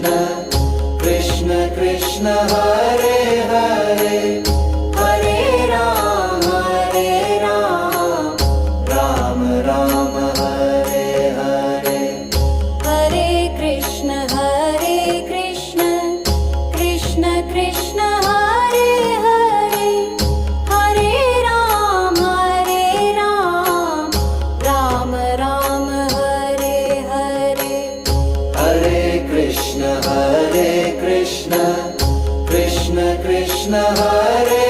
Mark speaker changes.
Speaker 1: Krishna Krishna Hare Hare, Hare Ram Ram Ram Hare Hare.
Speaker 2: Hare Krishna Krishna Krishna Hare Hare, Hare Ram Ram Ram Hare Hare.
Speaker 1: Hare Krishna Krishna Krishna Hare